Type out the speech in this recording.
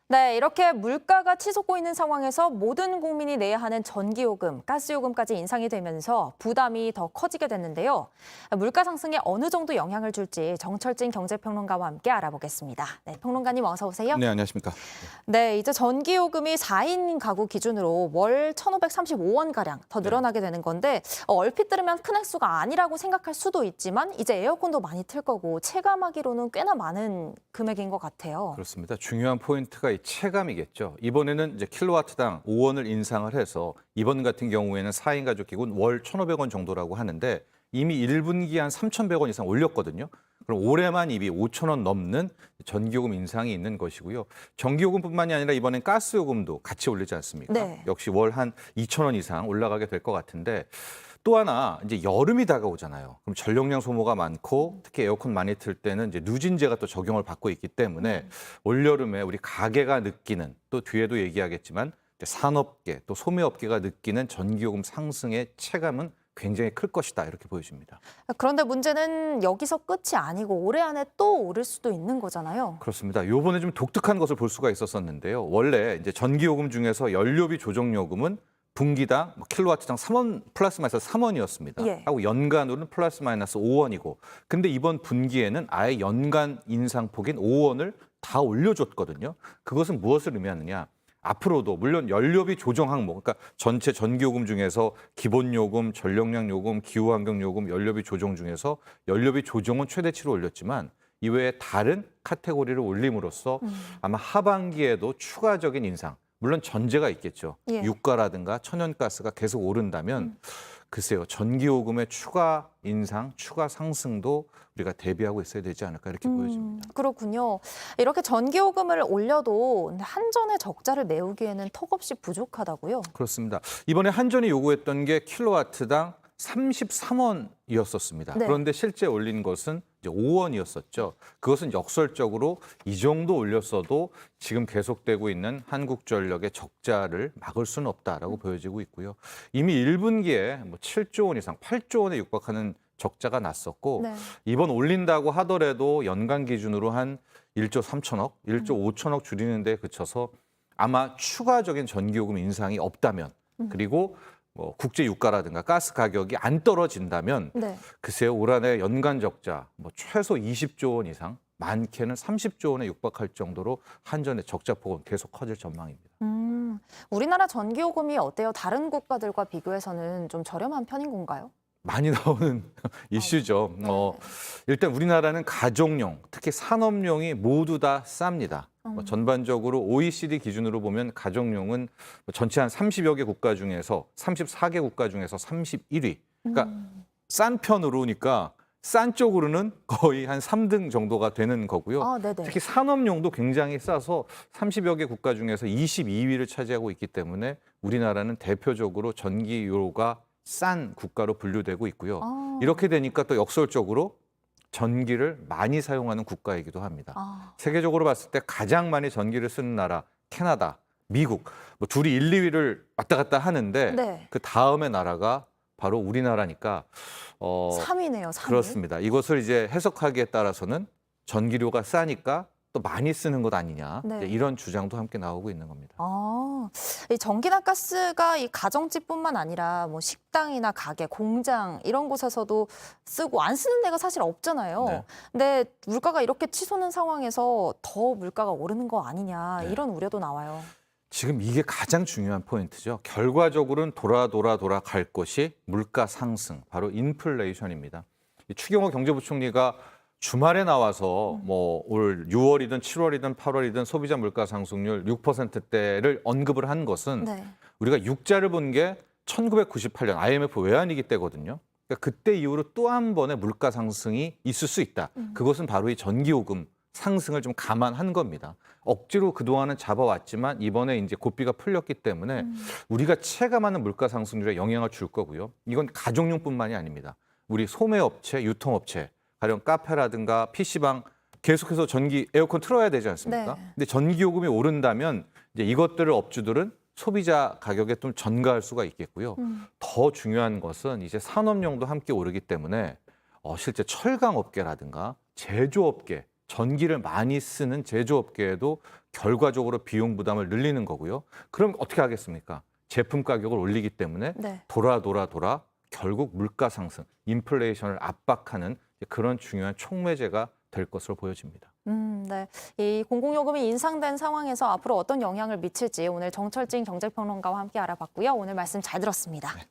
네, 이렇게 물가가 치솟고 있는 상황에서 모든 국민이 내야 하는 전기요금, 가스요금까지 인상이 되면서 부담이 더 커지게 됐는데요. 물가 상승에 어느 정도 영향을 줄지 정철진 경제평론가와 함께 알아보겠습니다. 네, 평론가님 어서 오세요. 네, 안녕하십니까. 네, 이제 전기요금이 4인 가구 기준으로 월 1,535원가량 더 늘어나게 되는 건데 얼핏 들으면 큰 액수가 아니라고 생각할 수도 있지만 이제 에어컨도 많이 틀 거고 체감하기로는 꽤나 많은 금액인 것 같아요. 그렇습니다. 중요한 포인트가 이 체감이겠죠. 이번에는 이제 킬로와트당 5원을 인상을 해서 이번 같은 경우에는 4인 가족 기준 월 1,500원 정도라고 하는데 이미 1분기에 한 3,100원 이상 올렸거든요. 그럼 올해만 이미 5,000원 넘는 전기요금 인상이 있는 것이고요. 전기요금뿐만이 아니라 이번엔 가스요금도 같이 올리지 않습니까? 네. 역시 월 한 2,000원 이상 올라가게 될 것 같은데 또 하나 이제 여름이 다가오잖아요. 그럼 전력량 소모가 많고 특히 에어컨 많이 틀 때는 이제 누진제가 또 적용을 받고 있기 때문에 올여름에 우리 가게가 느끼는 또 뒤에도 얘기하겠지만 이제 산업계 또 소매업계가 느끼는 전기요금 상승의 체감은 굉장히 클 것이다 이렇게 보여집니다. 그런데 문제는 여기서 끝이 아니고 올해 안에 또 오를 수도 있는 거잖아요. 그렇습니다. 이번에 좀 독특한 것을 볼 수가 있었었는데요. 원래 이제 전기요금 중에서 연료비 조정요금은 분기당 킬로와트당 3원 플러스 마이너스 3원이었습니다. 예. 하고 연간으로는 플러스 마이너스 5원이고. 근데 이번 분기에는 아예 연간 인상폭인 5원을 다 올려줬거든요. 그것은 무엇을 의미하느냐? 앞으로도 물론 연료비 조정 항목, 그러니까 전체 전기요금 중에서 기본요금, 전력량 요금, 기후환경요금, 연료비 조정 중에서 연료비 조정은 최대치로 올렸지만 이외에 다른 카테고리를 올림으로써 아마 하반기에도 추가적인 인상, 물론 전제가 있겠죠. 예. 유가라든가 천연가스가 계속 오른다면 글쎄요. 전기요금의 추가 인상, 추가 상승도 우리가 대비하고 있어야 되지 않을까 이렇게 보여집니다. 그렇군요. 이렇게 전기요금을 올려도 한전의 적자를 메우기에는 턱없이 부족하다고요? 그렇습니다. 이번에 한전이 요구했던 게 킬로와트당 33원이었었습니다. 네. 그런데 실제 올린 것은 이제 5원이었었죠. 그것은 역설적으로 이 정도 올렸어도 지금 계속되고 있는 한국전력의 적자를 막을 수는 없다라고 보여지고 있고요. 이미 1분기에 뭐 7조 원 이상, 8조 원에 육박하는 적자가 났었고 네. 이번 올린다고 하더라도 연간 기준으로 한 1조 3천억, 1조 5천억 줄이는 데 그쳐서 아마 추가적인 전기요금 인상이 없다면 그리고 뭐 국제 유가라든가 가스 가격이 안 떨어진다면 네. 글쎄요 올 한해 연간 적자 뭐 최소 20조 원 이상 많게는 30조 원에 육박할 정도로 한전의 적자 폭은 계속 커질 전망입니다. 우리나라 전기요금이 어때요? 다른 국가들과 비교해서는 좀 저렴한 편인 건가요? 많이 나오는 이슈죠. 일단 우리나라는 가정용, 특히 산업용이 모두 다 쌉니다. 전반적으로 OECD 기준으로 보면 가정용은 전체 한 30여 개 국가 중에서 34개 국가 중에서 31위. 그러니까 싼 편으로니까 싼 쪽으로는 거의 한 3등 정도가 되는 거고요. 아, 네네. 특히 산업용도 굉장히 싸서 30여 개 국가 중에서 22위를 차지하고 있기 때문에 우리나라는 대표적으로 전기요가 싼 국가로 분류되고 있고요. 아. 이렇게 되니까 또 역설적으로 전기를 많이 사용하는 국가이기도 합니다. 아. 세계적으로 봤을 때 가장 많이 전기를 쓰는 나라 캐나다, 미국 뭐 둘이 1, 2위를 왔다 갔다 하는데 네. 그 다음의 나라가 바로 우리나라니까 3위네요, 3위. 그렇습니다. 이것을 이제 해석하기에 따라서는 전기료가 싸니까 또 많이 쓰는 것 아니냐 네. 이제 이런 주장도 함께 나오고 있는 겁니다. 아, 이 전기나 가스가 이 가정집뿐만 아니라 뭐 식당이나 가게, 공장 이런 곳에서도 쓰고 안 쓰는 데가 사실 없잖아요. 네. 근데 물가가 이렇게 치솟는 상황에서 더 물가가 오르는 거 아니냐 네. 이런 우려도 나와요. 지금 이게 가장 중요한 포인트죠. 결과적으로는 돌아 갈 것이 물가 상승, 바로 인플레이션입니다. 추경호 경제부총리가 주말에 나와서 뭐 올 6월이든 7월이든 8월이든 소비자 물가 상승률 6%대를 언급을 한 것은 네. 우리가 육자를 본 게 1998년 IMF 외환위기 때거든요. 그러니까 그때 이후로 또 한 번의 물가 상승이 있을 수 있다. 그것은 바로 이 전기요금 상승을 좀 감안한 겁니다. 억지로 그동안은 잡아왔지만 이번에 이제 고삐가 풀렸기 때문에 우리가 체감하는 물가 상승률에 영향을 줄 거고요. 이건 가정용뿐만이 아닙니다. 우리 소매업체, 유통업체, 가령 카페라든가 PC방 계속해서 전기 에어컨 틀어야 되지 않습니까? 네. 근데 전기요금이 오른다면 이제 이것들을 업주들은 소비자 가격에 좀 전가할 수가 있겠고요. 더 중요한 것은 이제 산업용도 함께 오르기 때문에 실제 철강업계라든가 제조업계 전기를 많이 쓰는 제조업계에도 결과적으로 비용 부담을 늘리는 거고요. 그럼 어떻게 하겠습니까? 제품 가격을 올리기 때문에 네. 돌아 결국 물가 상승, 인플레이션을 압박하는 그런 중요한 촉매제가 될 것으로 보여집니다. 네. 이 공공요금이 인상된 상황에서 앞으로 어떤 영향을 미칠지 오늘 정철진 경제평론가와 함께 알아봤고요. 오늘 말씀 잘 들었습니다. 네.